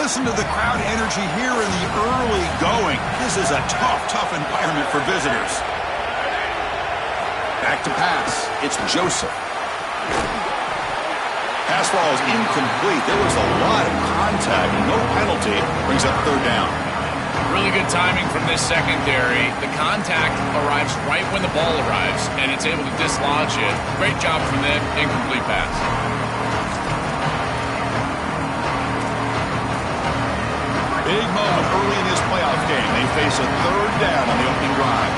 Listen to the crowd energy here in the early going. This is a tough environment for visitors. Back to pass. It's Joseph. Pass ball is incomplete. There was a lot of contact. No penalty. Brings up third down. Really good timing from this secondary. The contact arrives right when the ball arrives, and it's able to dislodge it. Great job from them. Incomplete pass. Big moment early in this playoff game. They face a third down on the opening drive.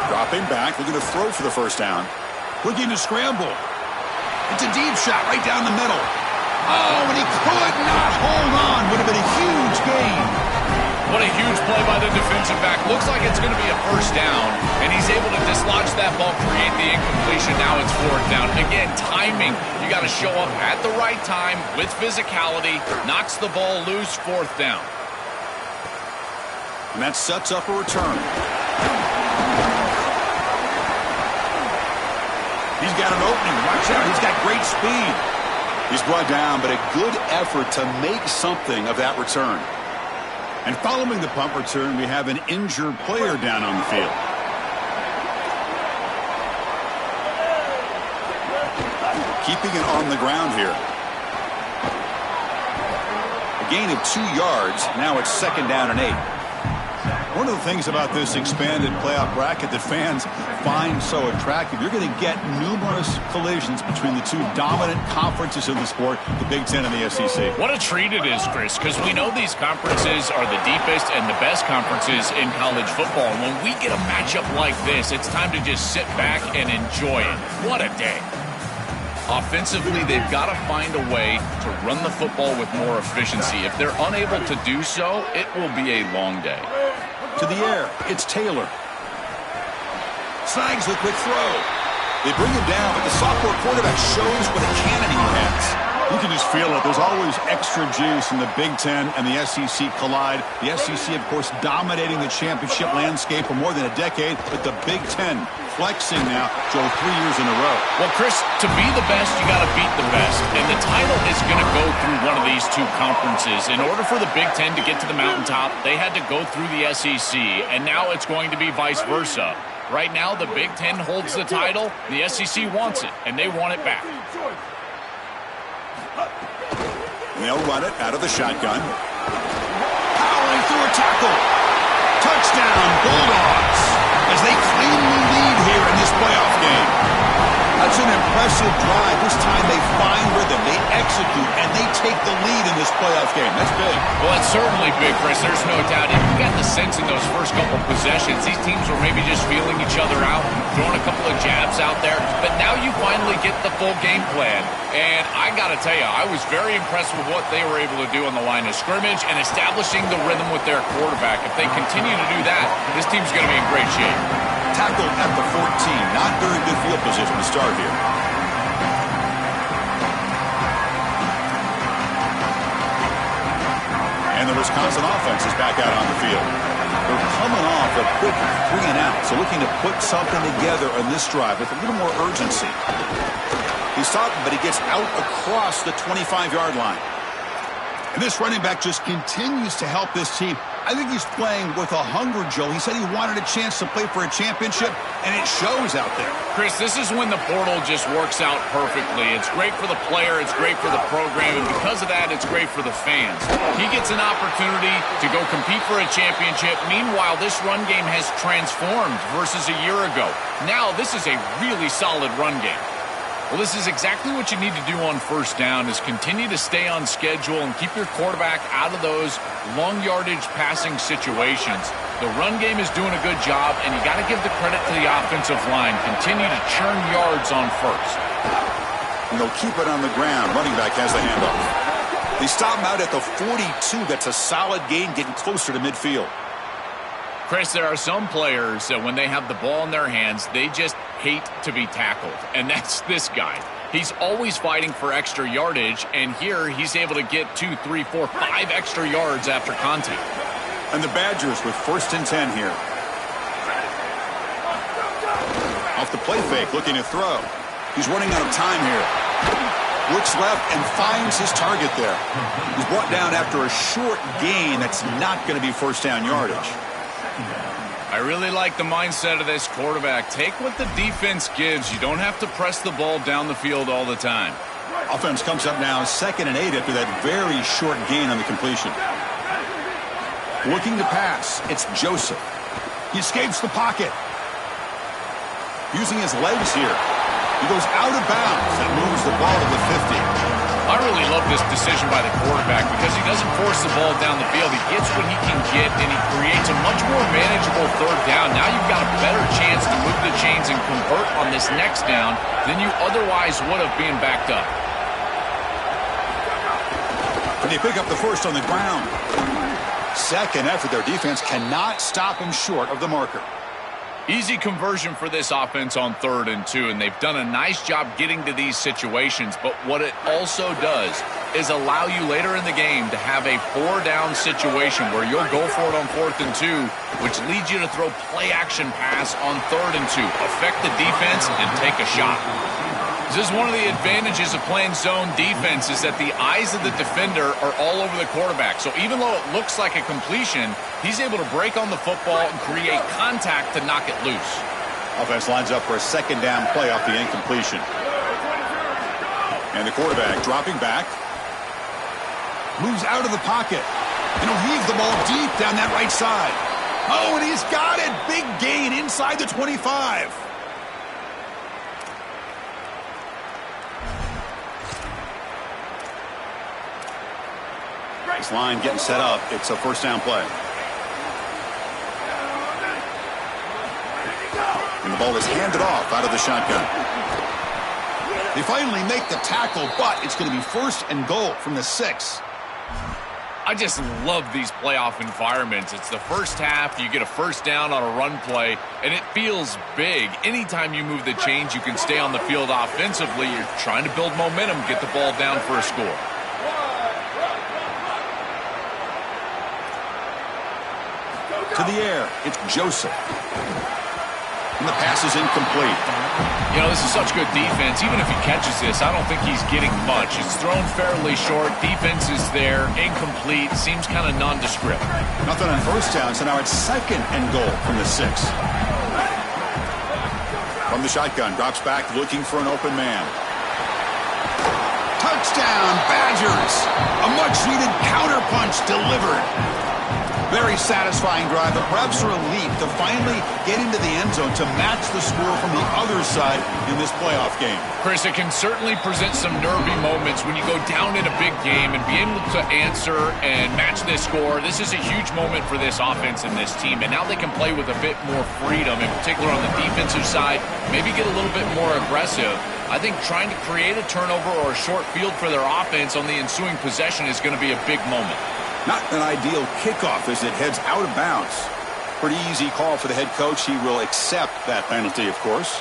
Dropping back, looking to throw for the first down. Looking to scramble. It's a deep shot right down the middle. Oh, and he could not hold on. Would have been a huge gain. What a huge play by the defensive back. Looks like it's going to be a first down, and he's able to dislodge that ball, create the incompletion. Now it's fourth down. Again, timing. You got to show up at the right time with physicality. Knocks the ball loose, fourth down. And that sets up a return. He's got an opening. Watch out. He's got great speed. He's brought down, but a good effort to make something of that return. And following the punt return, we have an injured player down on the field. Keeping it on the ground here. A gain of 2 yards. Now it's second down and 8. One of the things about this expanded playoff bracket that fans find so attractive, you're going to get numerous collisions between the two dominant conferences in the sport, the Big Ten and the SEC. What a treat it is, Chris, because we know these conferences are the deepest and the best conferences in college football. And when we get a matchup like this, it's time to just sit back and enjoy it. What a day. Offensively, they've got to find a way to run the football with more efficiency. If they're unable to do so, it will be a long day. To the air, it's Taylor. Snags the quick throw. They bring him down, but the sophomore quarterback shows what a cannon he has. You can just feel it. There's always extra juice in the Big Ten and the SEC collide. The SEC, of course, dominating the championship landscape for more than a decade, but the Big Ten flexing now, Joe, 3 years in a row. Well, Chris, to be the best, you got to beat the best. And the title is going to go through one of these two conferences. In order for the Big Ten to get to the mountaintop, they had to go through the SEC, and now it's going to be vice versa. Right now, the Big Ten holds the title. The SEC wants it, and they want it back. And they'll run it out of the shotgun. Powering through a tackle. Touchdown, Bulldogs, as they cleanly lead here in this playoff game. That's an impressive drive. This time they find rhythm, they execute, and they take the lead in this playoff game. That's big. Well, that's certainly big, Chris. There's no doubt. And you got the sense in those first couple possessions, these teams were maybe just feeling each other out, throwing a couple of jabs out there. But now you finally get the full game plan. And I got to tell you, I was very impressed with what they were able to do on the line of scrimmage and establishing the rhythm with their quarterback. If they continue to do that, this team's going to be in great shape. Tackled at the 14. Not very good field position to start here. And the Wisconsin offense is back out on the field. They're coming off a quick 3 and out, so looking to put something together on this drive with a little more urgency. He's stopped, but he gets out across the 25-yard line. And this running back just continues to help this team. I think he's playing with a hunger, Joe. He said he wanted a chance to play for a championship, and it shows out there. Chris, this is when the portal just works out perfectly. It's great for the player, it's great for the program, and because of that, it's great for the fans. He gets an opportunity to go compete for a championship. Meanwhile, this run game has transformed versus a year ago. Now, this is a really solid run game. Well, this is exactly what you need to do on first down is continue to stay on schedule and keep your quarterback out of those long yardage passing situations. The run game is doing a good job, and you got to give the credit to the offensive line. Continue to churn yards on first. And they'll keep it on the ground. Running back has the handoff. They stop him out at the 42. That's a solid gain, getting closer to midfield. Chris, there are some players that when they have the ball in their hands, they just hate to be tackled. And that's this guy. He's always fighting for extra yardage, and here he's able to get 2, 3, 4, 5 extra yards after contact. And the Badgers with 1st and 10 here. Off the play fake, looking to throw. He's running out of time here. Looks left and finds his target there. He's brought down after a short gain that's not going to be first down yardage. I really like the mindset of this quarterback. Take what the defense gives. You don't have to press the ball down the field all the time. Offense comes up now 2nd and 8 after that very short gain on the completion. Looking to pass. It's Joseph. He escapes the pocket. Using his legs here. He goes out of bounds and moves the ball to the 50. I really love this decision by the quarterback because he doesn't force the ball down the field. He gets what he can get, and he creates a much more manageable third down. Now you've got a better chance to move the chains and convert on this next down than you otherwise would have being backed up. And they pick up the first on the ground. Second effort, their defense cannot stop him short of the marker. Easy conversion for this offense on 3rd and 2, and they've done a nice job getting to these situations. But what it also does is allow you later in the game to have a 4-down situation where you'll go for it on 4th and 2, which leads you to throw play-action pass on 3rd and 2. Affect the defense and take a shot. This is one of the advantages of playing zone defense is that the eyes of the defender are all over the quarterback. So even though it looks like a completion, he's able to break on the football and create contact to knock it loose. Offense lines up for a 2nd down play off the incompletion. And the quarterback dropping back. Moves out of the pocket. And he'll heave the ball deep down that right side. Oh, and he's got it. Big gain inside the 25. This line getting set up. It's a first down play. And the ball is handed off out of the shotgun. They finally make the tackle, but it's going to be 1st and goal from the 6. I just love these playoff environments. It's the first half. You get a first down on a run play, and it feels big. Anytime you move the chains, you can stay on the field offensively. You're trying to build momentum, get the ball down for a score. To the air, it's Joseph. And the pass is incomplete. You know, this is such good defense. Even if he catches this, I don't think he's getting much. It's thrown fairly short. Defense is there. Incomplete. Seems kind of nondescript. Nothing on first down, so now it's 2nd and goal from the 6. From the shotgun, drops back looking for an open man. Touchdown, Badgers! A much-needed counterpunch delivered. Very satisfying drive, but perhaps a relief to finally get into the end zone to match the score from the other side in this playoff game. Chris, it can certainly present some nervy moments when you go down in a big game and be able to answer and match this score. This is a huge moment for this offense and this team, and now they can play with a bit more freedom, in particular on the defensive side, maybe get a little bit more aggressive. I think trying to create a turnover or a short field for their offense on the ensuing possession is going to be a big moment. Not an ideal kickoff as it heads out of bounds. Pretty easy call for the head coach. He will accept that penalty, of course.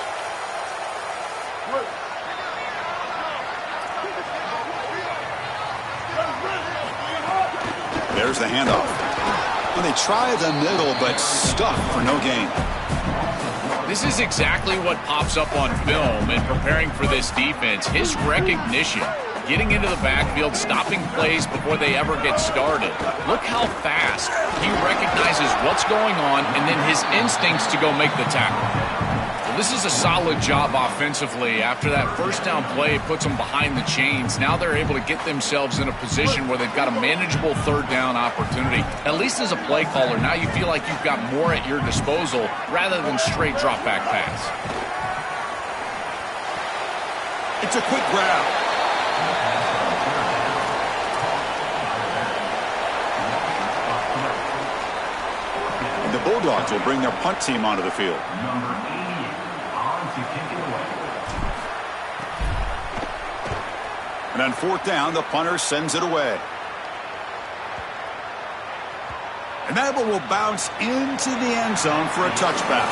There's the handoff. And they try the middle, but stuck for no gain. This is exactly what pops up on film in preparing for this defense. His recognition. Getting into the backfield, stopping plays before they ever get started. Look how fast he recognizes what's going on and then his instincts to go make the tackle. Well, this is a solid job offensively. After that first down play, it puts them behind the chains. Now they're able to get themselves in a position where they've got a manageable 3rd down opportunity. At least as a play caller, now you feel like you've got more at your disposal rather than straight drop back pass. It's a quick grab. The Bulldogs will bring their punt team onto the field. Number 88 on to kick it away. And on 4th down, the punter sends it away. And that one will bounce into the end zone for a touchback.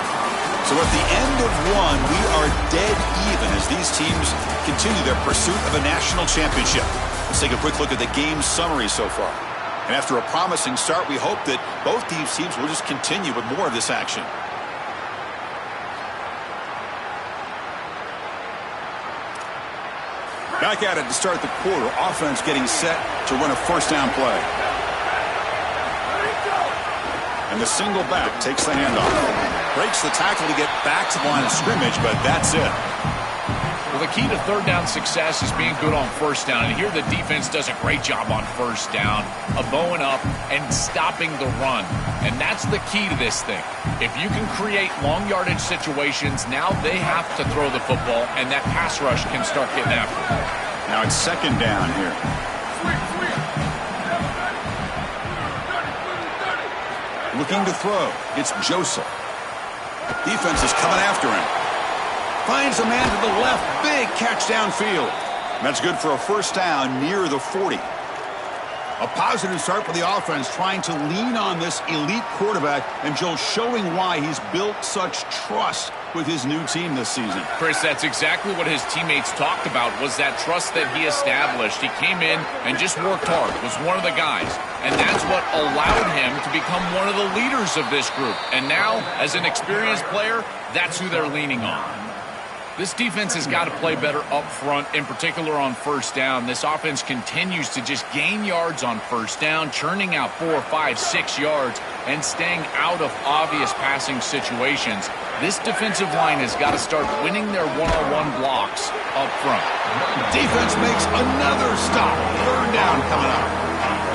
So at the end of one, we are dead even as these teams continue their pursuit of a national championship. Let's take a quick look at the game summary so far. And after a promising start, we hope that both these teams will just continue with more of this action. Back at it to start the quarter. Offense getting set to run a first down play. And the single back takes the handoff. Breaks the tackle to get back to the line of scrimmage, but that's it. Well, the key to third down success is being good on first down. And here the defense does a great job on first down of bowing up and stopping the run. And that's the key to this thing. If you can create long yardage situations, now they have to throw the football, and that pass rush can start getting after it. Now it's second down here. Looking to throw. It's Joseph. Defense is coming after him. Finds a man to the left. Big catch downfield. That's good for a first down near the 40. A positive start for the offense, trying to lean on this elite quarterback, and Joe showing why he's built such trust with his new team this season. Chris, that's exactly what his teammates talked about, was that trust that he established. He came in and just worked hard, was one of the guys, and that's what allowed him to become one of the leaders of this group. And now, as an experienced player, that's who they're leaning on. This defense has got to play better up front, in particular on first down. This offense continues to just gain yards on first down, churning out 4, 5, 6 yards, and staying out of obvious passing situations. This defensive line has got to start winning their one-on-one blocks up front. Defense makes another stop. Third down coming up.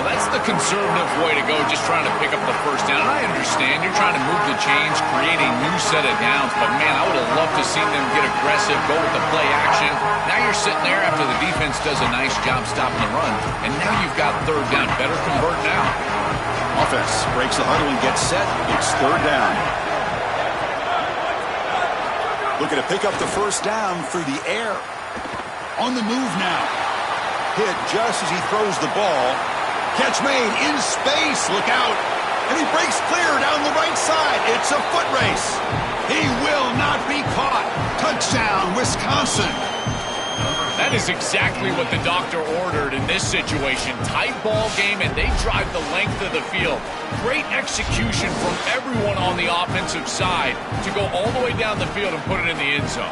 Well, that's the conservative way to go, just trying to pick up the first down. I understand you're trying to move the chains, create a new set of downs, but man, I would have loved to see them get aggressive, go with the play action. Now you're sitting there after the defense does a nice job stopping the run, and now you've got third down. Better convert now. Offense breaks the huddle and gets set. It's third down. Looking to pick up the first down through the air. On the move now. Hit just as he throws the ball. Catch made in space. Look out. And he breaks clear down the right side. It's a foot race. He will not be caught. Touchdown, Wisconsin. That is exactly what the doctor ordered in this situation. Tight ball game, and they drive the length of the field. Great execution from everyone on the offensive side to go all the way down the field and put it in the end zone.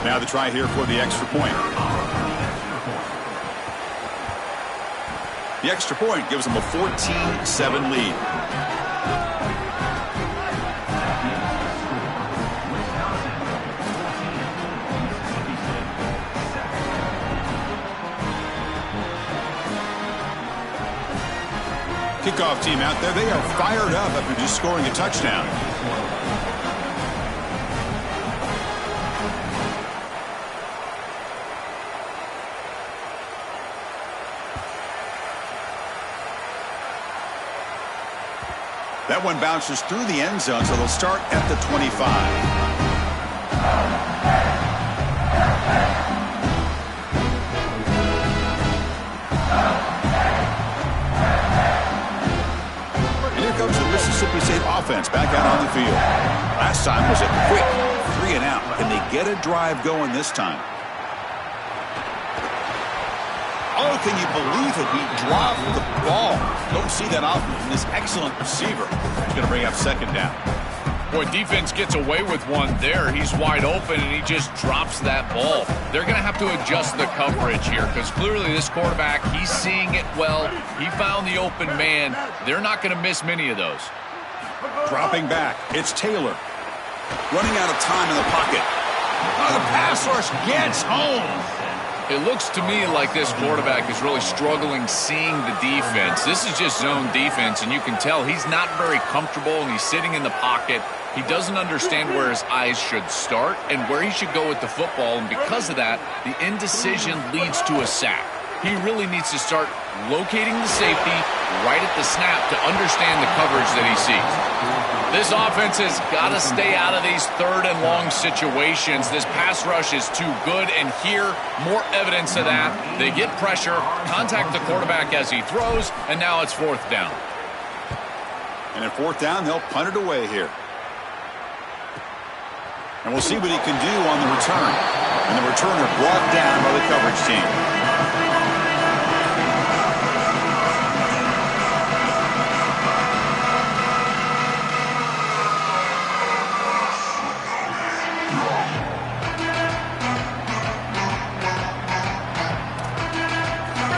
Now the try here for the extra point. The extra point gives them a 14-7 lead. Kickoff team out there, they are fired up after just scoring a touchdown. That one bounces through the end zone, so they'll start at the 25. And here comes the Mississippi State offense back out on the field. Last time was a quick 3 and out. Can they get a drive going this time? Oh, can you believe it? He dropped the ball. Don't see that often from this excellent receiver. He's going to bring up second down. Boy, defense gets away with one there. He's wide open, and he just drops that ball. They're going to have to adjust the coverage here because clearly this quarterback, he's seeing it well. He found the open man. They're not going to miss many of those. Dropping back. It's Taylor. Running out of time in the pocket. Oh, the pass rush gets home. It looks to me like this quarterback is really struggling seeing the defense. This is just zone defense, and you can tell he's not very comfortable, and he's sitting in the pocket. He doesn't understand where his eyes should start and where he should go with the football, and because of that, the indecision leads to a sack. He really needs to start locating the safety right at the snap to understand the coverage that he sees. This offense has got to stay out of these third and long situations. This pass rush is too good, and here, more evidence of that. They get pressure, contact the quarterback as he throws, and now it's fourth down. And at fourth down, they'll punt it away here. And we'll see what he can do on the return. And the returner brought down by the coverage team.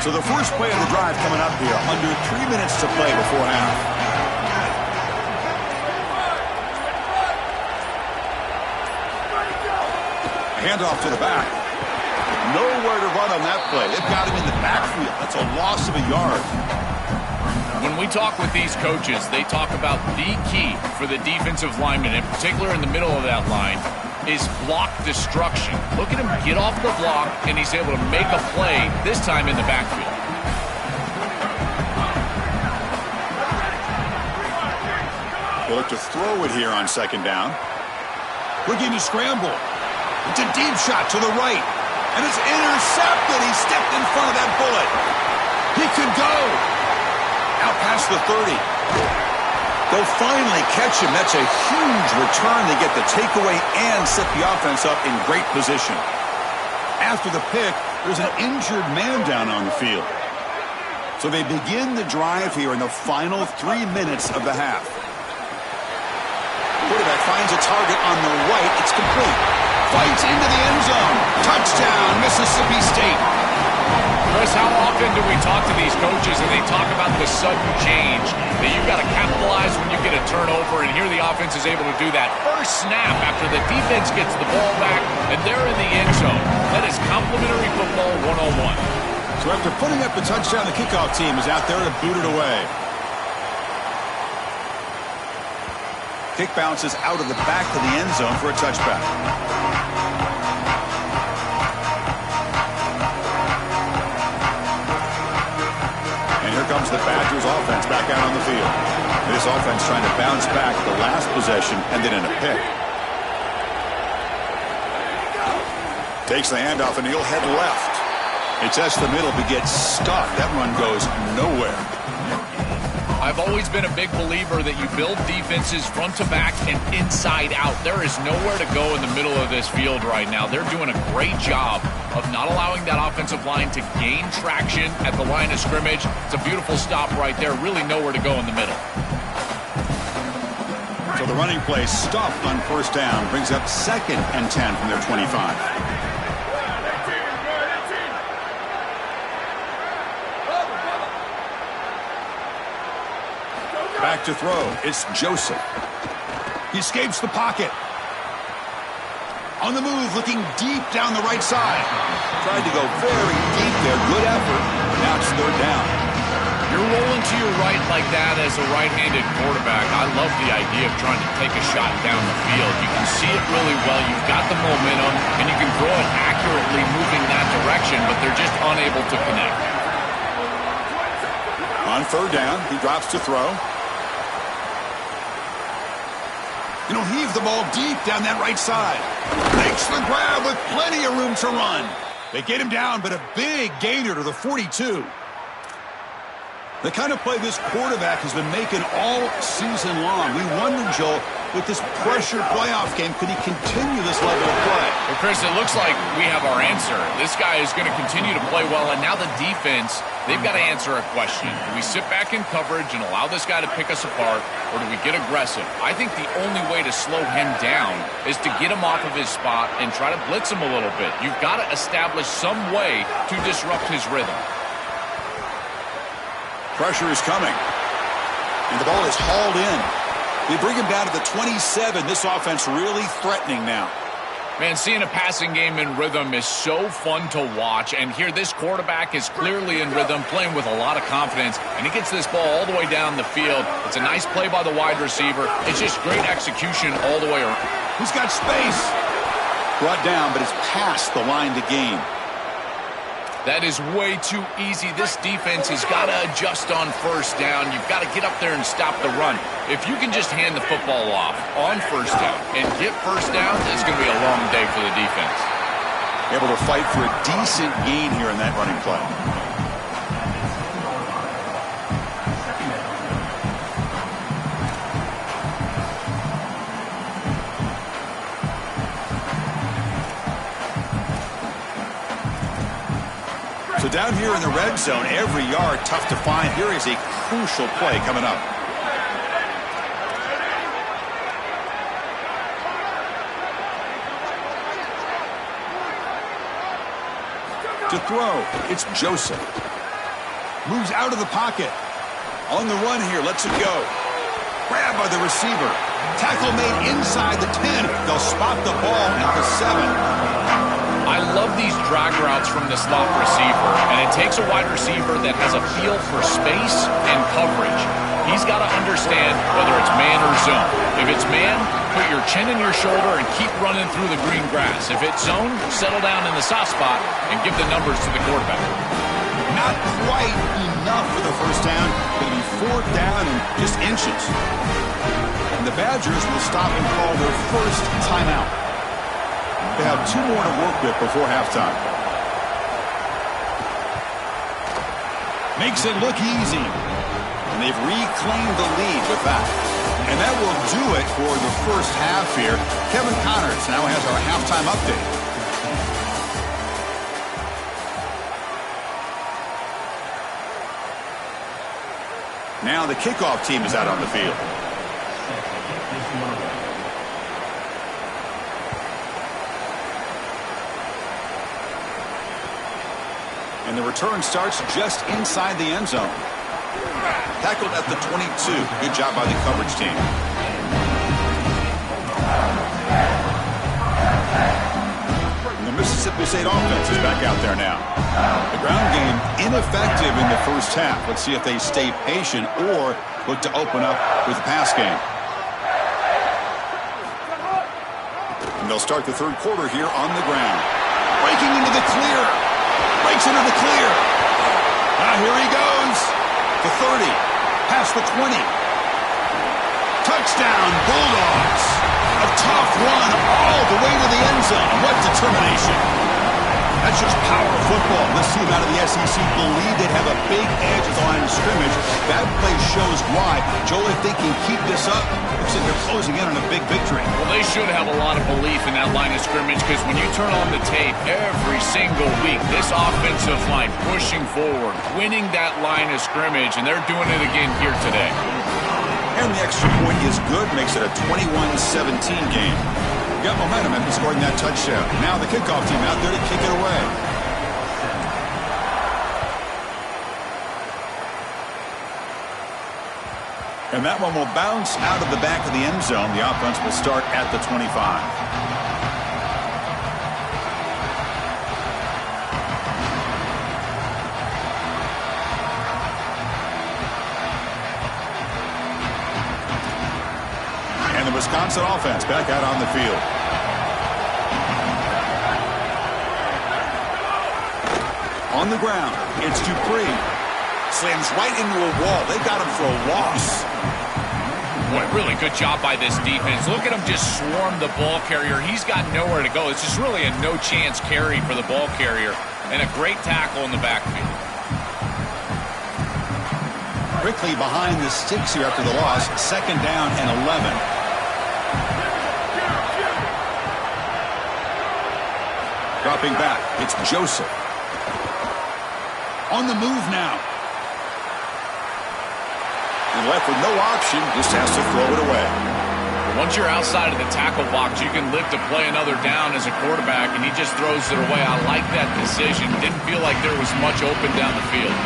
So the first play of the drive coming up here, under 3 minutes to play before half. Handoff to the back. Nowhere to run on that play. They've got him in the backfield. That's a loss of a yard. When we talk with these coaches, they talk about the key for the defensive lineman, in particular in the middle of that line, is block destruction. Look at him get off the block, and he's able to make a play, this time in the backfield. They'll look to throw it here on second down. Looking to scramble. It's a deep shot to the right. And it's intercepted. He stepped in front of that bullet. He could go. Out past the 30. They'll finally catch him. That's a huge return. They get the takeaway and set the offense up in great position. After the pick, there's an injured man down on the field. So they begin the drive here in the final 3 minutes of the half. Quarterback finds a target on the right. It's complete. Fights into the end zone. Touchdown, Mississippi State. Chris, how often do we talk to these coaches and they talk about the sudden change, that you've got to capitalize when you get a turnover, and here the offense is able to do that. First snap after the defense gets the ball back, and they're in the end zone. That is complimentary football 101. So after putting up the touchdown, the kickoff team is out there to boot it away. Kick bounces out of the back of the end zone for a touchback. And here comes the Badgers offense back out on the field. This offense trying to bounce back the last possession and then in a pick. Takes the handoff and he'll head left. He tests the middle but gets stuck. That run goes nowhere. I've always been a big believer that you build defenses front to back and inside out. There is nowhere to go in the middle of this field right now. They're doing a great job of not allowing that offensive line to gain traction at the line of scrimmage. It's a beautiful stop right there. Really nowhere to go in the middle. So the running play stopped on first down. Brings up 2nd and 10 from their 25. Back to throw. It's Joseph. He escapes the pocket. On the move, looking deep down the right side. Tried to go very deep there. Good effort. Now it's 3rd down. You're rolling to your right like that as a right-handed quarterback. I love the idea of trying to take a shot down the field. You can see it really well. You've got the momentum, and you can throw it accurately moving that direction, but they're just unable to connect. On 3rd down, he drops to throw. Heave the ball deep down that right side. Makes the grab with plenty of room to run. They get him down, but a big gainer to the 42. The kind of play this quarterback has been making all season long. We wonder, Joel, with this pressure playoff game, could he continue this level of play? Well, Chris, it looks like we have our answer. This guy is going to continue to play well, and now the defense, they've got to answer a question. Do we sit back in coverage and allow this guy to pick us apart, or do we get aggressive? I think the only way to slow him down is to get him off of his spot and try to blitz him a little bit. You've got to establish some way to disrupt his rhythm. Pressure is coming. And the ball is hauled in. They bring him down to the 27. This offense really threatening now. Man, seeing a passing game in rhythm is so fun to watch. And here, this quarterback is clearly in rhythm, playing with a lot of confidence. And he gets this ball all the way down the field. It's a nice play by the wide receiver. It's just great execution all the way around. He's got space. Brought down, but it's past the line to gain. That is way too easy. This defense has got to adjust on first down. You've got to get up there and stop the run. If you can just hand the football off on first down and get first down, it's going to be a long day for the defense. Able to fight for a decent gain here in that running play. So down here in the red zone, every yard tough to find. Here is a crucial play coming up. To throw, it's Joseph. Moves out of the pocket. On the run here, lets it go. Grabbed by the receiver. Tackle made inside the 10. They'll spot the ball at the 7. I love these drag routes from the slot receiver, and it takes a wide receiver that has a feel for space and coverage. He's got to understand whether it's man or zone. If it's man, put your chin in your shoulder and keep running through the green grass. If it's zone, settle down in the soft spot and give the numbers to the quarterback. Not quite enough for the first down. Going to be 4th down and just inches. And the Badgers will stop and call their first timeout. They have 2 more to work with before halftime. Makes it look easy. And they've reclaimed the lead with that. And that will do it for the first half here. Kevin Connors now has our halftime update. Now the kickoff team is out on the field. And the return starts just inside the end zone. Tackled at the 22. Good job by the coverage team. And the Mississippi State offense is back out there now. The ground game ineffective in the first half. Let's see if they stay patient or look to open up with the pass game. And they'll start the third quarter here on the ground. Breaking into the clear. Breaks into the clear. Now here he goes. The 30. Past the 20. Touchdown, Bulldogs. A tough run all the way to the end zone. What determination. That's just power football. This team out of the SEC believe they'd have a big edge at the line of scrimmage. That play shows why. Joel, if they can keep this up, looks like they're closing in on a big victory. Well, they should have a lot of belief in that line of scrimmage because when you turn on the tape every single week, this offensive line pushing forward, winning that line of scrimmage, and they're doing it again here today. And the extra point is good, makes it a 21-17 game. Got momentum after scoring that touchdown. Now the kickoff team out there to kick it away. And that one will bounce out of the back of the end zone. The offense will start at the 25. And the Wisconsin offense back out on the field. On the ground, it's Dupree. Slams right into a wall. They got him for a loss. Boy, really good job by this defense. Look at him just swarm the ball carrier. He's got nowhere to go. It's just really a no-chance carry for the ball carrier. And a great tackle in the backfield. Quickly behind the sticks here after the loss. 2nd down and 11. Dropping back, it's Joseph. On the move now. And left with no option, just has to throw it away. Once you're outside of the tackle box, you can live to play another down as a quarterback, and he just throws it away. I like that decision. Didn't feel like there was much open down the field.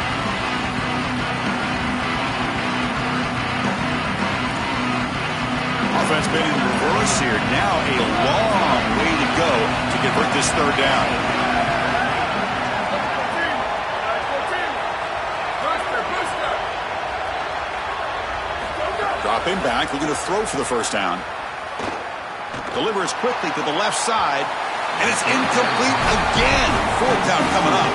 Offense been in reverse here. Now a long way to go to convert this 3rd down. Dropping back, looking to throw for the first down. Delivers quickly to the left side, and it's incomplete again. 4th down coming up.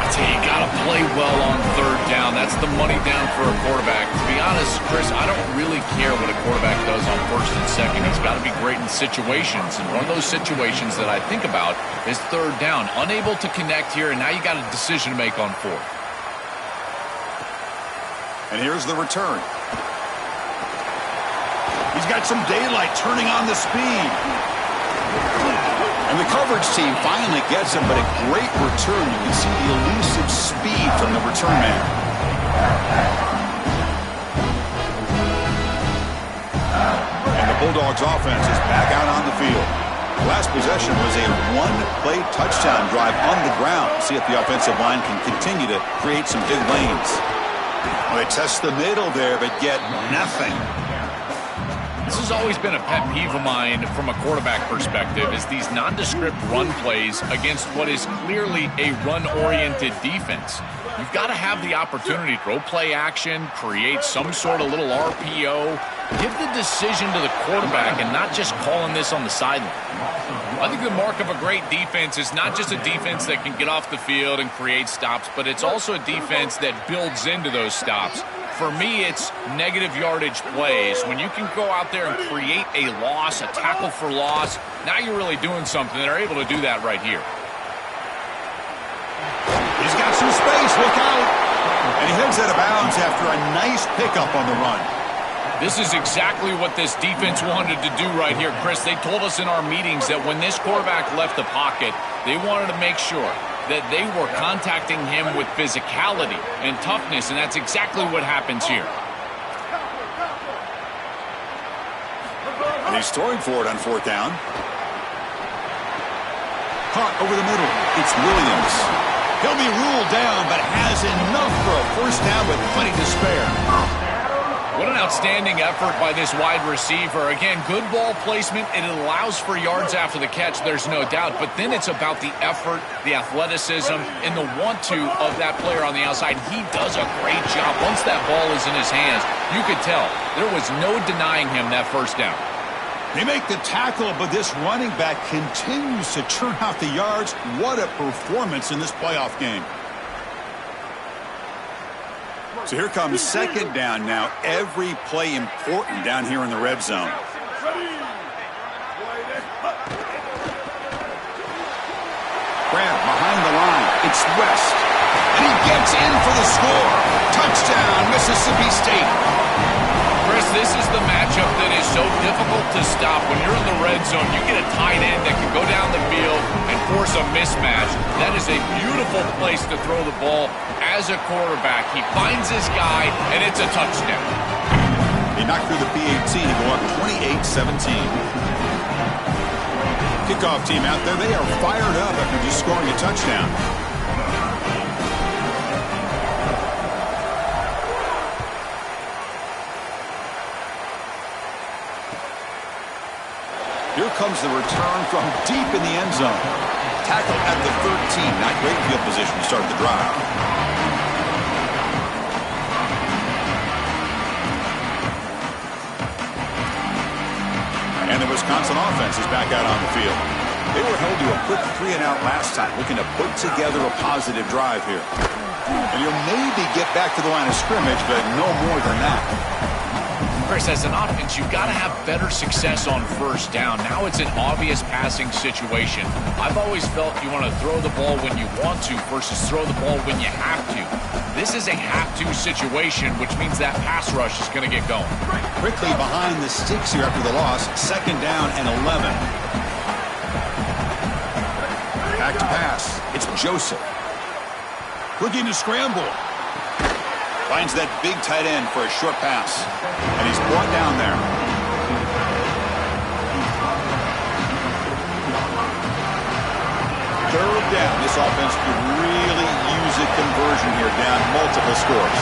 I tell you, you got to play well on 3rd down. That's the money down for a quarterback. To be honest, Chris, I don't really care what a quarterback does on 1st and 2nd. He's got to be great in situations, and one of those situations that I think about is 3rd down. Unable to connect here, and now you got a decision to make on 4th. And here's the return. He's got some daylight turning on the speed. And the coverage team finally gets him, but a great return. You can see the elusive speed from the return man. And the Bulldogs offense is back out on the field. Last possession was a one-play touchdown drive on the ground. See if the offensive line can continue to create some big lanes. Well, they test the middle there, but get nothing. This has always been a pet peeve of mine from a quarterback perspective, is these nondescript run plays against what is clearly a run-oriented defense. You've got to have the opportunity to throw play action, create some sort of little RPO, give the decision to the quarterback and not just calling this on the sideline. I think the mark of a great defense is not just a defense that can get off the field and create stops, but it's also a defense that builds into those stops. For me, it's negative yardage plays. When you can go out there and create a loss, a tackle for loss, now you're really doing something. They're able to do that right here. He's got some space. Look out. And he heads out of bounds after a nice pickup on the run. This is exactly what this defense wanted to do right here, Chris. They told us in our meetings that when this quarterback left the pocket, they wanted to make sure that they were contacting him with physicality and toughness, and that's exactly what happens here. And he's throwing for it on fourth down. Caught over the middle. It's Williams. He'll be ruled down, but has enough for a first down with plenty to spare. What an outstanding effort by this wide receiver. Again, good ball placement. It allows for yards after the catch, there's no doubt. But then it's about the effort, the athleticism, and the want-to of that player on the outside. He does a great job. Once that ball is in his hands, you could tell there was no denying him that first down. They make the tackle, but this running back continues to churn out the yards. What a performance in this playoff game. So here comes second down now. Every play important down here in the red zone. Grab behind the line. It's West. And he gets in for the score. Touchdown, Mississippi State. Chris, this is the matchup that is so difficult to stop. When you're in the red zone, you get a tight end that can go down the field and force a mismatch. That is a beautiful place to throw the ball as a quarterback. He finds his guy, and it's a touchdown. He knocked through the PAT to go up 28-17. Kickoff team out there. They are fired up after just scoring a touchdown. Here comes the return from deep in the end zone. Tackle at the 13. Not great field position to start the drive. And the Wisconsin offense is back out on the field. They were held to a quick 3-and-out last time, looking to put together a positive drive here. And you'll maybe get back to the line of scrimmage, but no more than that. Chris, as an offense, you've got to have better success on first down. Now it's an obvious passing situation. I've always felt you want to throw the ball when you want to versus throw the ball when you have to. This is a have-to situation, which means that pass rush is going to get going. Quickly behind the sticks here after the loss. Second down and 11. Back to pass. It's Joseph. Looking to scramble. Finds that big tight end for a short pass. And he's brought down there. Third down. This offense could really use a conversion here, down multiple scores.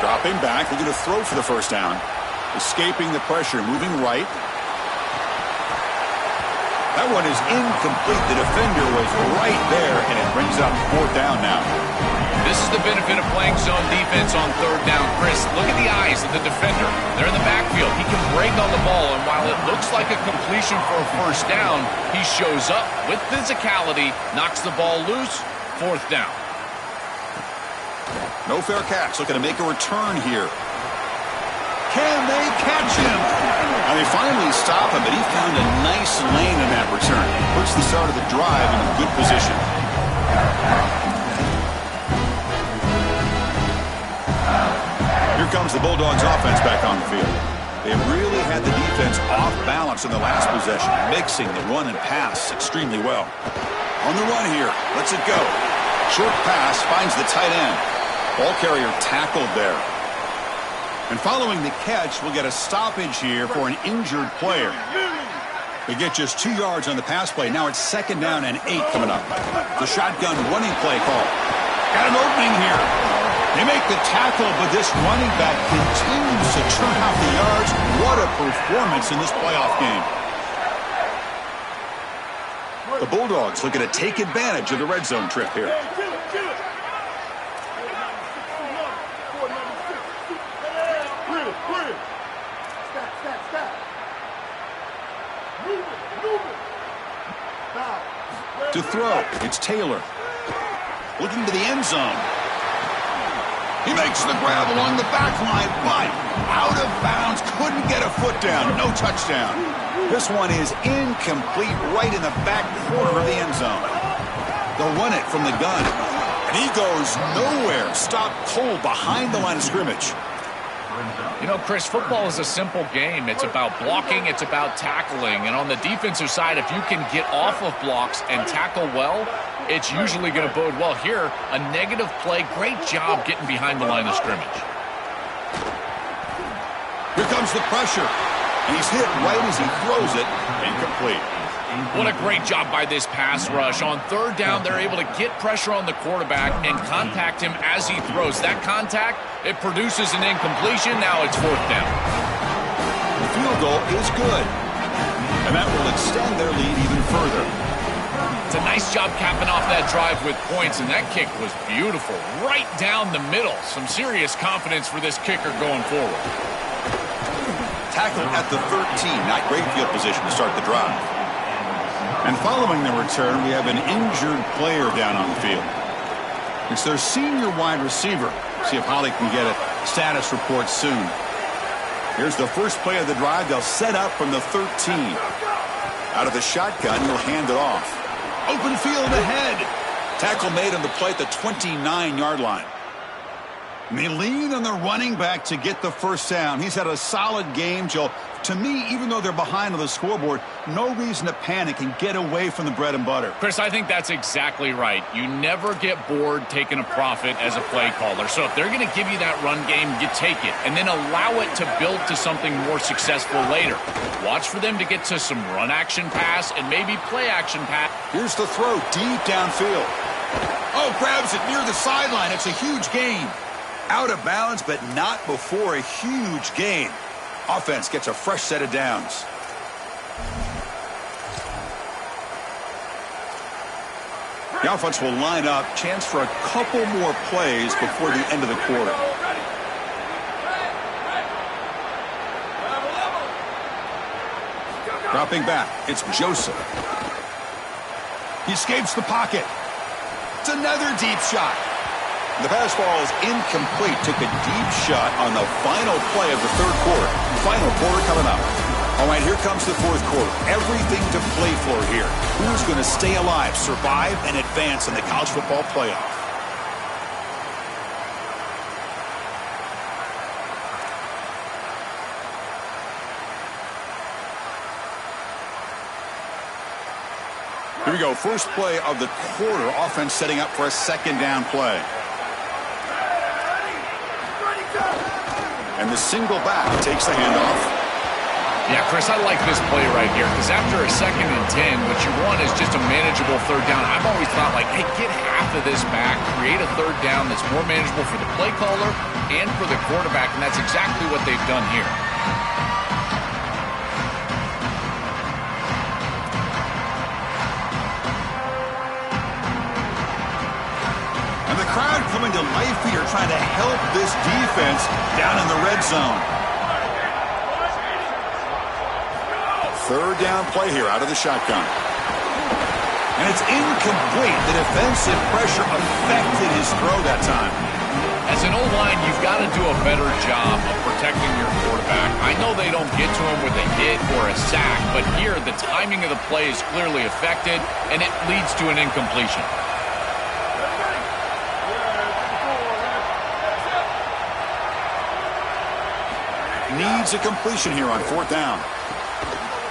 Dropping back. They're going to throw for the first down. Escaping the pressure. Moving right. That one is incomplete. The defender was right there, and it brings up fourth down now. This is the benefit of playing zone defense on third down. Chris, look at the eyes of the defender. They're in the backfield. He can break on the ball, and while it looks like a completion for a first down, he shows up with physicality, knocks the ball loose, fourth down. No fair catch. Looking to make a return here. Can they catch him? And they finally stop him, but he found a nice lane in that return. Puts the start of the drive in a good position. Here comes the Bulldogs offense back on the field. They really had the defense off balance in the last possession, mixing the run and pass extremely well. On the run here, lets it go. Short pass finds the tight end. Ball carrier tackled there. And following the catch, we'll get a stoppage here for an injured player. They get just 2 yards on the pass play. Now it's 2nd down and 8 coming up. The shotgun running play call. Got an opening here. They make the tackle, but this running back continues to churn out the yards. What a performance in this playoff game. The Bulldogs looking to take advantage of the red zone trip here. To throw, it's Taylor. Looking to the end zone. He makes the grab along the back line, but out of bounds. Couldn't get a foot down. No touchdown. This one is incomplete, right in the back corner of the end zone. They'll run it from the gun. And he goes nowhere. Stopped cold behind the line of scrimmage. You know, Chris, football is a simple game. It's about blocking, it's about tackling. And on the defensive side, if you can get off of blocks and tackle well, it's usually going to bode well. Here, a negative play. Great job getting behind the line of scrimmage. Here comes the pressure. And he's hit right as he throws it. Incomplete. What a great job by this pass rush. On 3rd down, they're able to get pressure on the quarterback and contact him as he throws. That contact, it produces an incompletion. Now it's 4th down. The field goal is good. And that will extend their lead even further. It's a nice job capping off that drive with points, and that kick was beautiful. Right down the middle. Some serious confidence for this kicker going forward. Tackled at the 13. Not great field position to start the drive. And following the return, we have an injured player down on the field. It's their senior wide receiver. See if Holly can get a status report soon. Here's the first play of the drive. They'll set up from the 13. Out of the shotgun, he'll hand it off. Open field ahead. Tackle made on the play at the 29-yard line. And they lean on the running back to get the first down. He's had a solid game, Joe. To me, even though they're behind on the scoreboard, no reason to panic and get away from the bread and butter. Chris, I think that's exactly right. You never get bored taking a profit as a play caller. So if they're going to give you that run game, you take it. And then allow it to build to something more successful later. Watch for them to get to some run action pass and maybe play action pass. Here's the throw deep downfield. Oh, grabs it near the sideline. It's a huge gain. Out of bounds, but not before a huge gain. Offense gets a fresh set of downs. The offense will line up. Chance for a couple more plays before the end of the quarter. Dropping back, it's Joseph. He escapes the pocket. It's another deep shot. The pass ball is incomplete. Took a deep shot on the final play of the 3rd quarter. Final quarter coming up. All right, here comes the 4th quarter. Everything to play for here. Who's going to stay alive, survive, and advance in the college football playoff? Here we go. First play of the quarter. Offense setting up for a 2nd down play. And the single back takes the handoff. Yeah, Chris, I like this play right here because after a 2nd and 10, what you want is just a manageable 3rd down. I've always thought, like, hey, get half of this back, create a 3rd down that's more manageable for the play caller and for the quarterback, and that's exactly what they've done here. And the crowd coming to life here, trying to help this defense down in the red zone. 3rd down play here out of the shotgun. And it's incomplete. The defensive pressure affected his throw that time. As an O-line, you've got to do a better job of protecting your quarterback. I know they don't get to him with a hit or a sack, but here the timing of the play is clearly affected, and it leads to an incompletion. Needs a completion here on 4th down.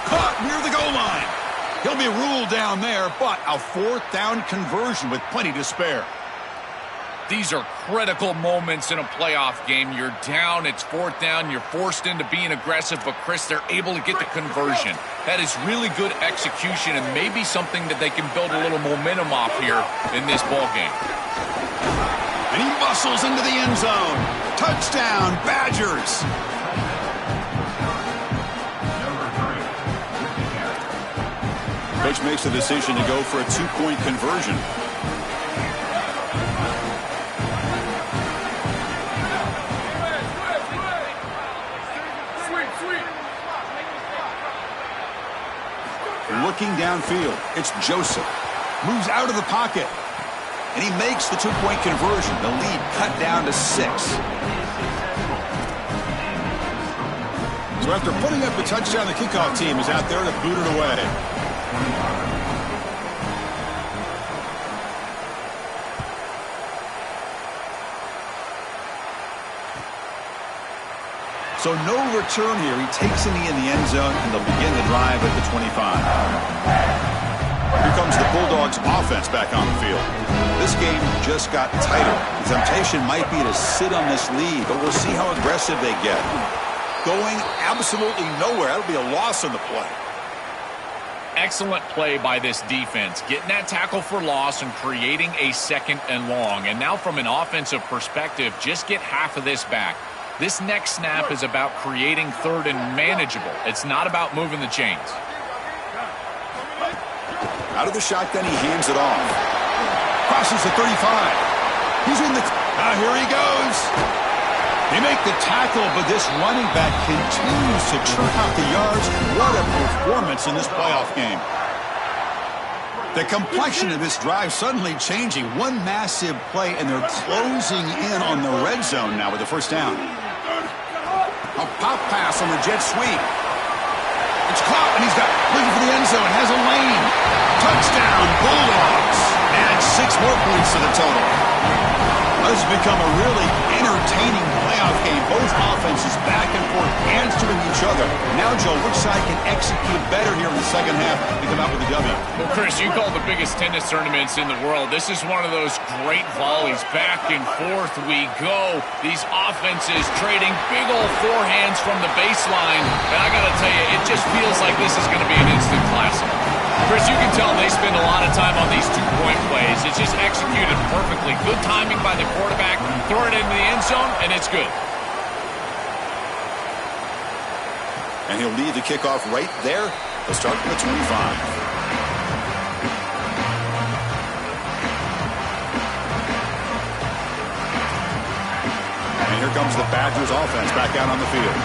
Caught near the goal line. He'll be ruled down there, but a 4th down conversion with plenty to spare. These are critical moments in a playoff game. You're down, it's fourth down, you're forced into being aggressive, but Chris, they're able to get the conversion. That is really good execution and maybe something that they can build a little momentum off here in this ball game. And he muscles into the end zone. Touchdown, Badgers. Coach makes the decision to go for a two-point conversion. Looking downfield, it's Joseph. Moves out of the pocket. And he makes the two-point conversion. The lead cut down to 6. So after putting up a touchdown, the kickoff team is out there to boot it away. So no return here. He takes it in the end zone, and they'll begin the drive at the 25. Here comes the Bulldogs offense back on the field. This game just got tighter. The temptation might be to sit on this lead, but we'll see how aggressive they get. Going absolutely nowhere. That'll be a loss on the play. Excellent play by this defense, getting that tackle for loss and creating a 2nd and long. And now from an offensive perspective, just get half of this back. This next snap is about creating 3rd and manageable. It's not about moving the chains. Out of the shotgun, he hands it off. Crosses the 35. He's in the... here he goes. They make the tackle, but this running back continues to churn out the yards. What a performance in this playoff game. The complexion of this drive suddenly changing. One massive play, and they're closing in on the red zone now with the first down. A pop pass on the jet sweep. It's caught, and he's got looking for the end zone. Has a lane. Touchdown, Bulldogs. Add 6 more points to the total. This has become a really entertaining playoff game. Both offenses back and forth answering each other. Now, Joe, which side can execute better here in the second half to come out with a W? Well, Chris, you call the biggest tennis tournaments in the world. This is one of those great volleys. Back and forth we go. These offenses trading big old forehands from the baseline. And I got to tell you, it just feels like this is going to be an instant classic. Chris, you can tell they spend a lot of time on these two-point plays. It's just executed perfectly. Good timing by the quarterback. Throw it into the end zone, and it's good. And he'll lead the kickoff right there. He'll start from the 25. And here comes the Badgers offense back out on the field.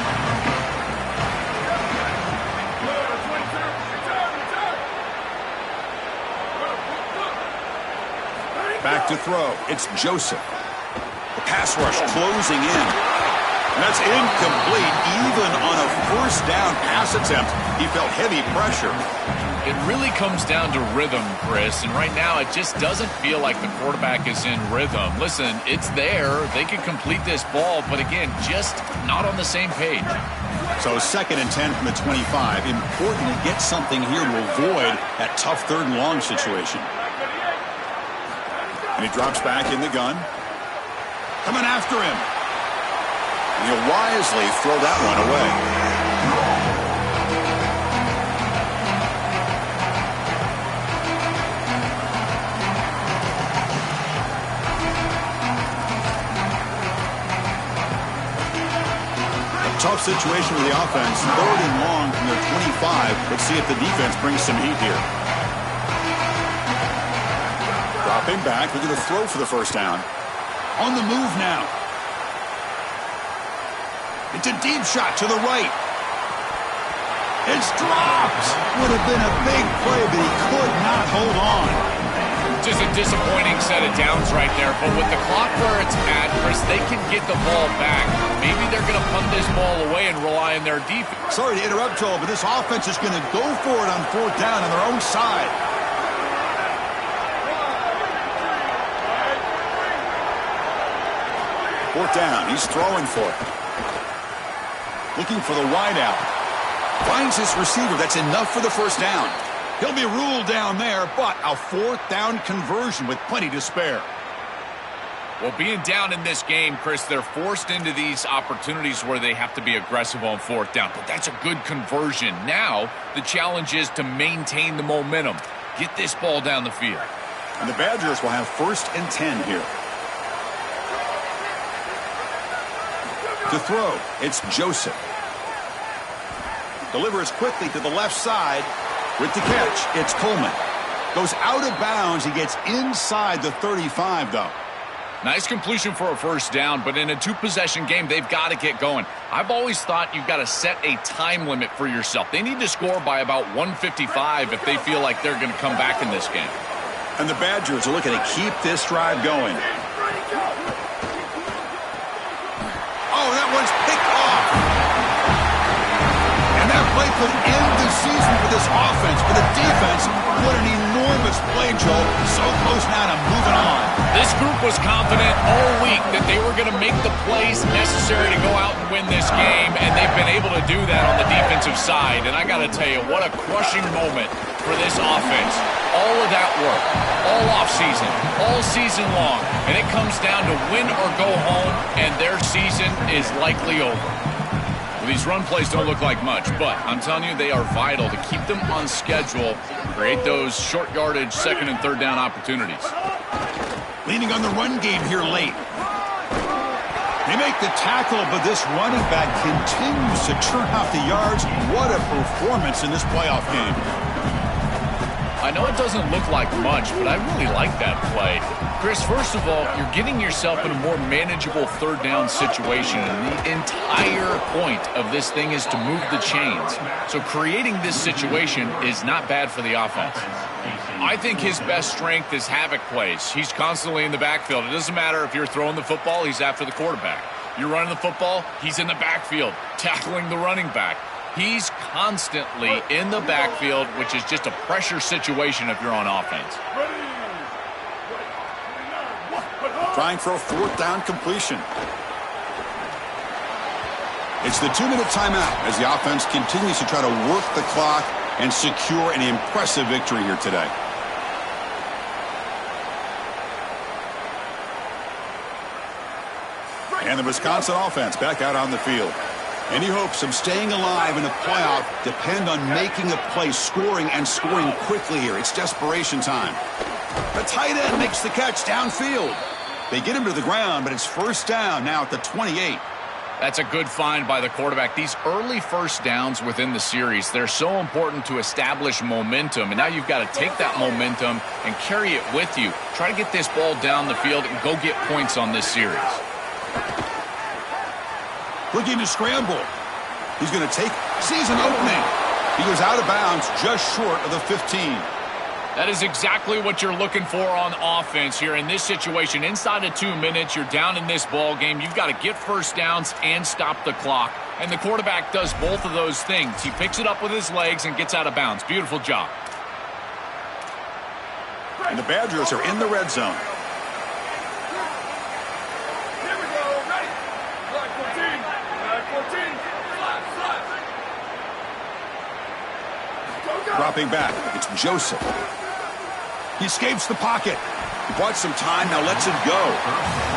Back to throw. It's Joseph. The pass rush closing in. And that's incomplete. Even on a first down pass attempt, he felt heavy pressure. It really comes down to rhythm, Chris. And right now, it just doesn't feel like the quarterback is in rhythm. Listen, it's there. They could complete this ball, but again, just not on the same page. So 2nd and 10 from the 25. Important to get something here to avoid that tough 3rd and long situation. And he drops back in the gun. Coming after him. And he'll wisely throw that one away. A tough situation for the offense. 3rd and long from their 25. Let's see if the defense brings some heat here. Dropping back, looking to throw for the first down. On the move now. It's a deep shot to the right. It's dropped. Would have been a big play, but he could not hold on. Just a disappointing set of downs right there. But with the clock where it's at, Chris, they can get the ball back. Maybe they're going to punt this ball away and rely on their defense. Sorry to interrupt, Joel, but this offense is going to go for it on 4th down on their own side. Fourth down. He's throwing for it. Looking for the wideout. Finds his receiver. That's enough for the first down. He'll be ruled down there, but a 4th down conversion with plenty to spare. Well, being down in this game, Chris, they're forced into these opportunities where they have to be aggressive on fourth down. But that's a good conversion. Now, the challenge is to maintain the momentum. Get this ball down the field. And the Badgers will have 1st and 10 here. To throw, it's Joseph. Delivers quickly to the left side. With the catch, it's Coleman. Goes out of bounds. He gets inside the 35, though. Nice completion for a first down, but in a 2-possession game, they've got to get going. I've always thought you've got to set a time limit for yourself. They need to score by about 155 if they feel like they're going to come back in this game. And the Badgers are looking to keep this drive going. Oh, that one's picked off. And that play could end the season for this offense. For the defense, what an enormous play, Joel. So close now to moving on. This group was confident all week that they were going to make the plays necessary to go out and win this game, and they've been able to do that on the defensive side. And I got to tell you, what a crushing moment for this offense. All of that work, all offseason, all season long, and it comes down to win or go home, and their season is likely over. Well, these run plays don't look like much, but I'm telling you, they are vital to keep them on schedule, create those short yardage 2nd and 3rd down opportunities. Leaning on the run game here late. They make the tackle, but this running back continues to churn out the yards. What a performance in this playoff game. I know it doesn't look like much, but I really like that play. Chris, first of all, you're getting yourself in a more manageable 3rd down situation, and the entire point of this thing is to move the chains. So creating this situation is not bad for the offense. I think his best strength is havoc plays. He's constantly in the backfield. It doesn't matter if you're throwing the football, he's after the quarterback. You're running the football, he's in the backfield, tackling the running back. He's constantly in the backfield, which is just a pressure situation if you're on offense. Trying for a 4th down completion. It's the 2-minute timeout as the offense continues to try to work the clock and secure an impressive victory here today. And the Wisconsin offense back out on the field. Any hopes of staying alive in the playoff depend on making a play, scoring and scoring quickly here. It's desperation time. The tight end makes the catch downfield. They get him to the ground, but it's 1st down now at the 28. That's a good find by the quarterback. These early 1st downs within the series, they're so important to establish momentum. And now you've got to take that momentum and carry it with you. Try to get this ball down the field and go get points on this series. Looking to scramble. He's going to sees an opening. He goes out of bounds just short of the 15. That is exactly what you're looking for on offense here in this situation. Inside of 2 minutes, you're down in this ball game. You've got to get 1st downs and stop the clock. And the quarterback does both of those things. He picks it up with his legs and gets out of bounds. Beautiful job. And the Badgers are in the red zone. Dropping back, it's Joseph. He escapes the pocket. He bought some time, now lets it go.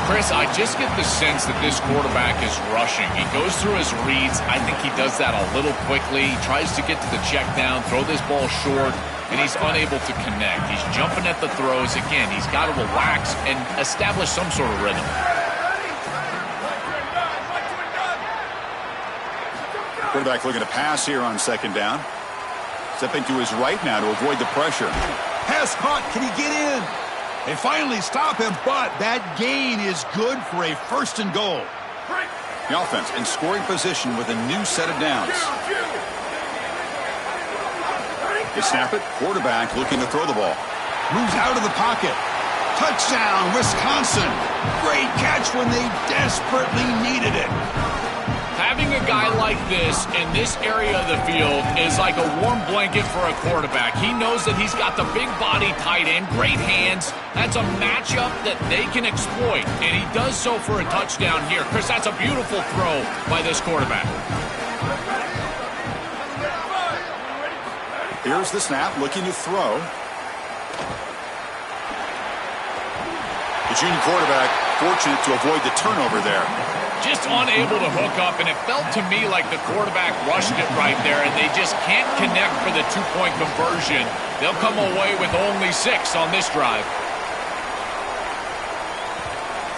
Chris, I just get the sense that this quarterback is rushing. He goes through his reads. I think he does that a little quickly. He tries to get to the check down, throw this ball short, and he's unable to connect. He's jumping at the throws. Again, he's got to relax and establish some sort of rhythm. Quarterback looking to pass here on 2nd down. Stepping to his right now to avoid the pressure. Pass caught. Can he get in? They finally stop him, but that gain is good for a 1st and goal. The offense in scoring position with a new set of downs. They snap it. Quarterback looking to throw the ball. Moves out of the pocket. Touchdown, Wisconsin. Great catch when they desperately needed it. Having a guy like this in this area of the field is like a warm blanket for a quarterback. He knows that he's got the big body tight end, great hands. That's a matchup that they can exploit, and he does so for a touchdown here. Chris, that's a beautiful throw by this quarterback. Here's the snap, looking to throw. The junior quarterback fortunate to avoid the turnover there. Just unable to hook up, and it felt to me like the quarterback rushed it right there, and they just can't connect for the two-point conversion. They'll come away with only 6 on this drive.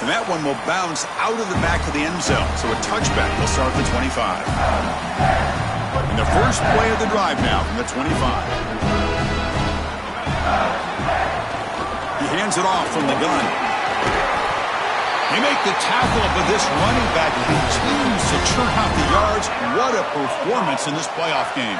And that one will bounce out of the back of the end zone, so a touchback will start at the 25. And the first play of the drive now from the 25. He hands it off from the gun. They make the tackle, but this running back continues to churn out the yards. What a performance in this playoff game.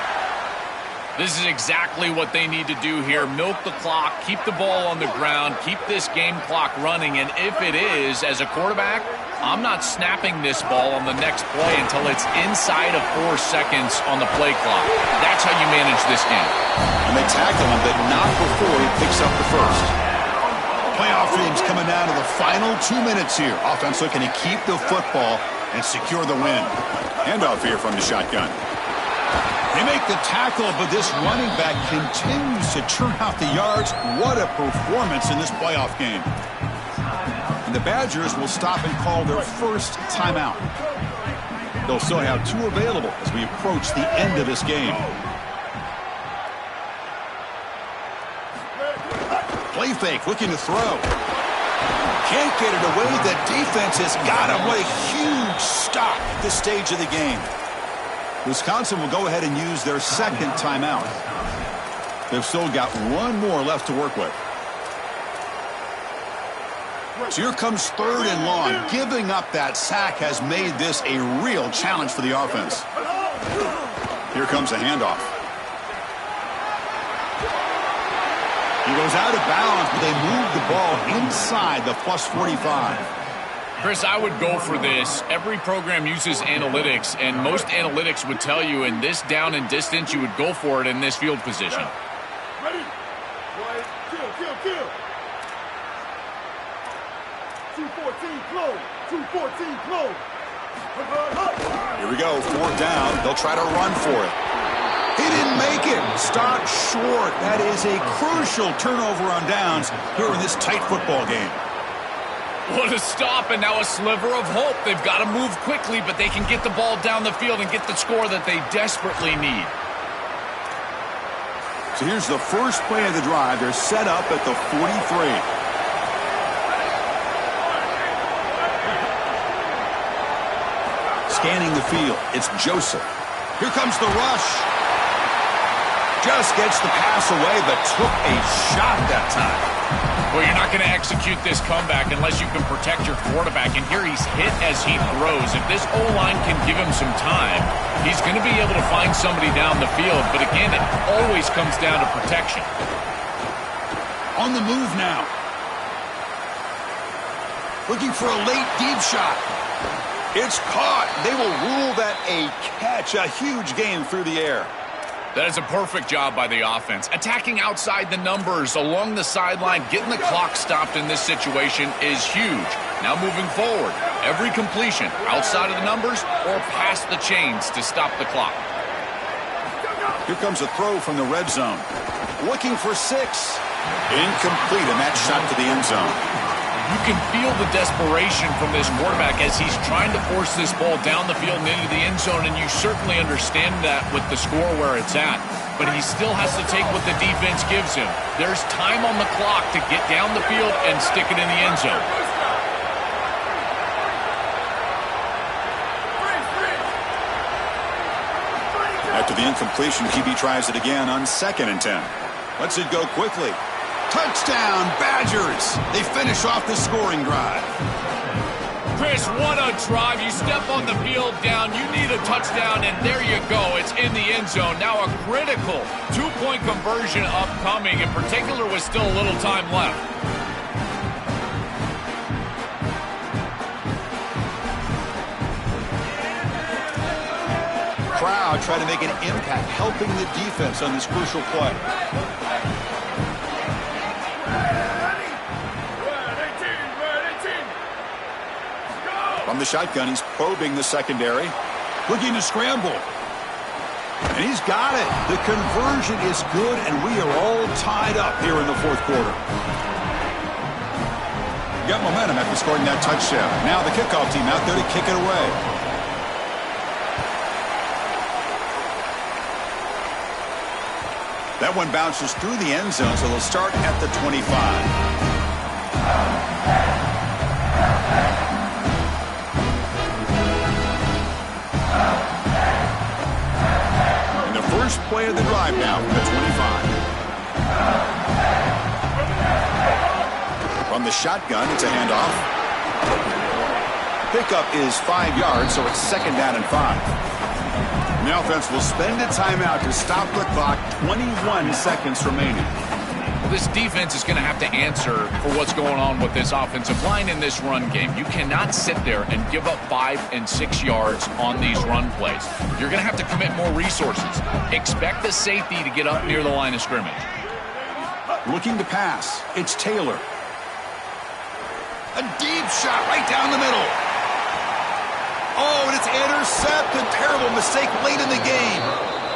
This is exactly what they need to do here. Milk the clock, keep the ball on the ground, keep this game clock running, and if it is, as a quarterback, I'm not snapping this ball on the next play until it's inside of 4 seconds on the play clock. That's how you manage this game. And they tackle him, but not before he picks up the first. Playoff game's coming down to the final 2 minutes here. Offense looking to keep the football and secure the win. Handoff here from the shotgun. They make the tackle, but this running back continues to churn out the yards. What a performance in this playoff game. And the Badgers will stop and call their first timeout. They'll still have 2 available as we approach the end of this game. Play fake, looking to throw. Can't get it away. The defense has got him. What a huge stop at this stage of the game. Wisconsin will go ahead and use their second timeout. They've still got 1 more left to work with. So here comes 3rd and long. Giving up that sack has made this a real challenge for the offense. Here comes a handoff. He goes out of bounds, but they move the ball inside the plus 45. Chris, I would go for this. Every program uses analytics, and most analytics would tell you in this down and distance, you would go for it in this field position. Ready? Right. Kill. 214 close. 214 close. Here we go. 4th down. They'll try to run for it. He didn't make it. Stopped short. That is a crucial turnover on downs here in this tight football game. What a stop, and now a sliver of hope. They've got to move quickly, but they can get the ball down the field and get the score that they desperately need. So here's the first play of the drive. They're set up at the 43. Scanning the field, it's Joseph. Here comes the rush. Just gets the pass away, but took a shot that time. Well, you're not going to execute this comeback unless you can protect your quarterback, and here he's hit as he throws. If this O-line can give him some time, he's going to be able to find somebody down the field, but again, it always comes down to protection. On the move now. Looking for a late deep shot. It's caught. They will rule that a catch, a huge game through the air. That is a perfect job by the offense. Attacking outside the numbers, along the sideline, getting the clock stopped in this situation is huge. Now moving forward, every completion outside of the numbers or past the chains to stop the clock. Here comes a throw from the red zone. Looking for 6. Incomplete, and that shot to the end zone. You can feel the desperation from this quarterback as he's trying to force this ball down the field and into the end zone, and you certainly understand that with the score where it's at. But he still has to take what the defense gives him. There's time on the clock to get down the field and stick it in the end zone. After the incompletion, QB tries it again on 2nd and 10. Lets it go quickly. Touchdown, Badgers! They finish off the scoring drive. Chris, what a drive. You step on the field down, you need a touchdown, and there you go. It's in the end zone. Now a critical 2-point conversion upcoming, in particular with still a little time left. Crowd trying to make an impact, helping the defense on this crucial play. From the shotgun, he's probing the secondary. Looking to scramble. And he's got it. The conversion is good, and we are all tied up here in the 4th quarter. Got momentum after scoring that touchdown. Now the kickoff team out there to kick it away. That one bounces through the end zone, so they'll start at the 25. First play of the drive now from the 25. From the shotgun, it's a handoff. Pickup is 5 yards, so it's 2nd down and 5. And the offense will spend a timeout to stop the clock. 21 seconds remaining. Well, this defense is going to have to answer for what's going on with this offensive line in this run game. You cannot sit there and give up 5 and 6 yards on these run plays. You're going to have to commit more resources. Expect the safety to get up near the line of scrimmage. Looking to pass. It's Taylor. A deep shot right down the middle. Oh, and it's intercepted. Terrible mistake late in the game.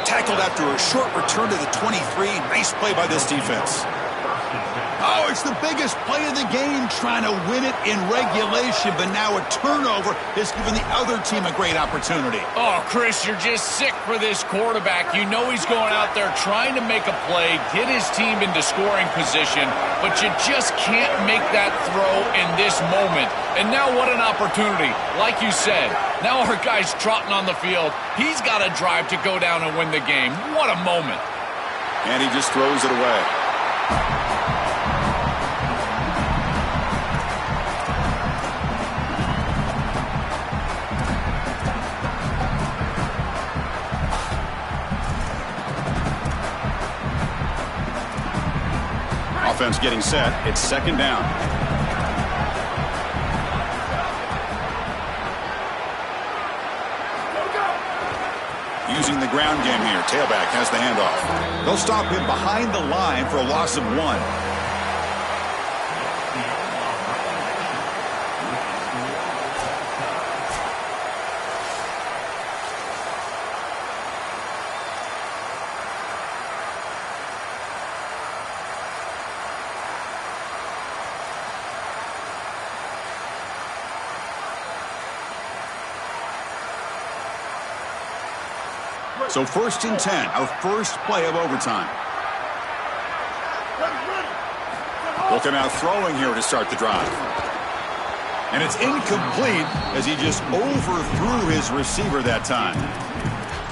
Tackled after a short return to the 23. Nice play by this defense. Oh, it's the biggest play of the game, trying to win it in regulation, but now a turnover has given the other team a great opportunity. Oh, Chris, you're just sick for this quarterback. You know he's going out there trying to make a play, get his team into scoring position, but you just can't make that throw in this moment. And now what an opportunity. Like you said, now our guy's trotting on the field. He's got a drive to go down and win the game. What a moment. And he just throws it away. Offense getting set. It's 2nd down. Using the ground game here. Tailback has the handoff. They'll stop him behind the line for a loss of 1. So 1st and 10, our first play of overtime. We'll come out throwing here to start the drive. And it's incomplete as he just overthrew his receiver that time.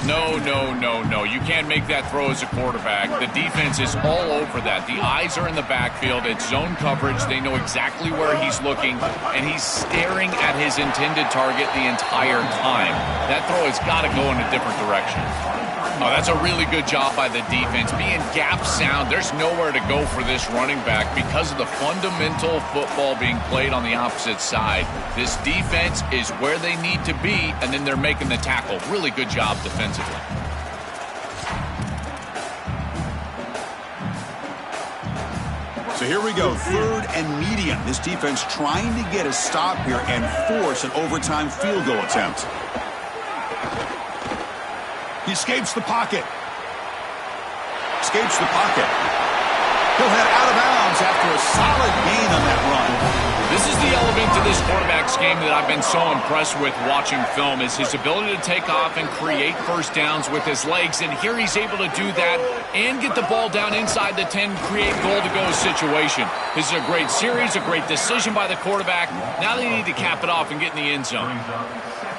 No, no, no, no. You can't make that throw as a quarterback. The defense is all over that. The eyes are in the backfield. It's zone coverage. They know exactly where he's looking, and he's staring at his intended target the entire time. That throw has got to go in a different direction. Oh, that's a really good job by the defense. Being gap sound, there's nowhere to go for this running back because of the fundamental football being played on the opposite side. This defense is where they need to be, and then they're making the tackle. Really good job defensively. So here we go, 3rd and medium. This defense trying to get a stop here and force an overtime field goal attempt. He escapes the pocket. Escapes the pocket. He'll head out of bounds after a solid gain on that run. This is the element to this quarterback's game that I've been so impressed with watching film is his ability to take off and create first downs with his legs. And here he's able to do that and get the ball down inside the 10, create goal-to-go situation. This is a great series, a great decision by the quarterback. Now they need to cap it off and get in the end zone.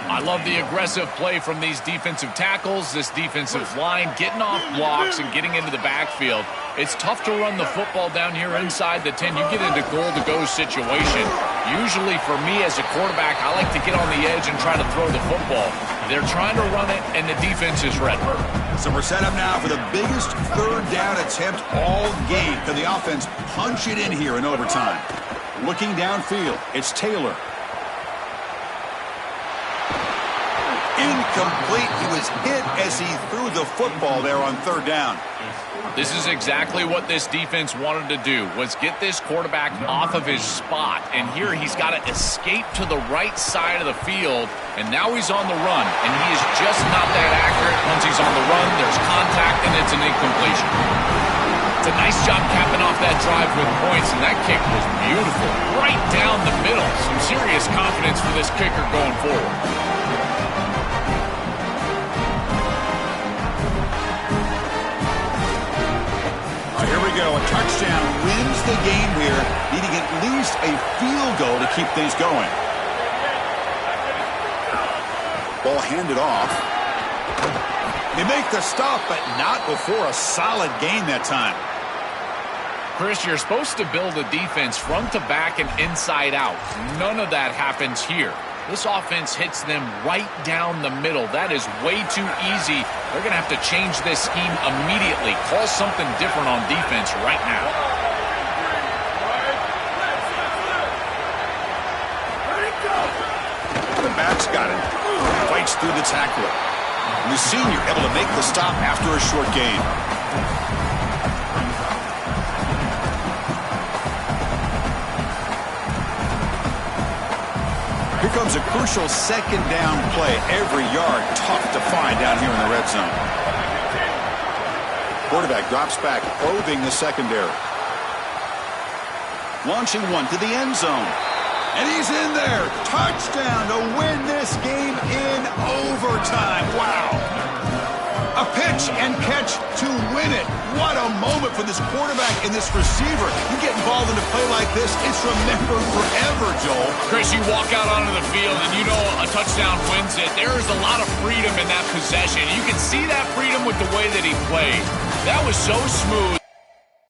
I love the aggressive play from these defensive tackles, this defensive line, getting off blocks and getting into the backfield. It's tough to run the football down here inside the 10. You get into goal-to-go situation. Usually for me as a quarterback, I like to get on the edge and try to throw the football. They're trying to run it, and the defense is ready. So we're set up now for the biggest 3rd down attempt all game. Can the offense punch it in here in overtime? Looking downfield, it's Taylor. Incomplete. He was hit as he threw the football there on 3rd down. This is exactly what this defense wanted to do, was get this quarterback off of his spot. And here he's got to escape to the right side of the field, and now he's on the run. And he is just not that accurate. Once he's on the run, there's contact, and it's an incompletion. a nice job capping off that drive with points, and that kick was beautiful. Right down the middle. Some serious confidence for this kicker going forward. Here we go. A touchdown wins the game here, needing at least a field goal to keep things going. Ball handed off. They make the stop, but not before a solid gain that time. Chris, you're supposed to build a defense front to back and inside out. None of that happens here. This offense hits them right down the middle. That is way too easy. They're going to have to change this scheme immediately. Call something different on defense right now. The back's got it. Fights through the tackler. And the senior able to make the stop after a short gain. Here comes a crucial second down play. Every yard tough to find down here in the red zone. Quarterback drops back, probing the secondary. Launching one to the end zone. And he's in there. Touchdown to win this game in overtime. Wow. A pitch and catch to win it. What a moment for this quarterback and this receiver. You get involved in a play like this, it's remembered forever, Joel. Chris, you walk out onto the field and you know a touchdown wins it. There is a lot of freedom in that possession. You can see that freedom with the way that he played. That was so smooth.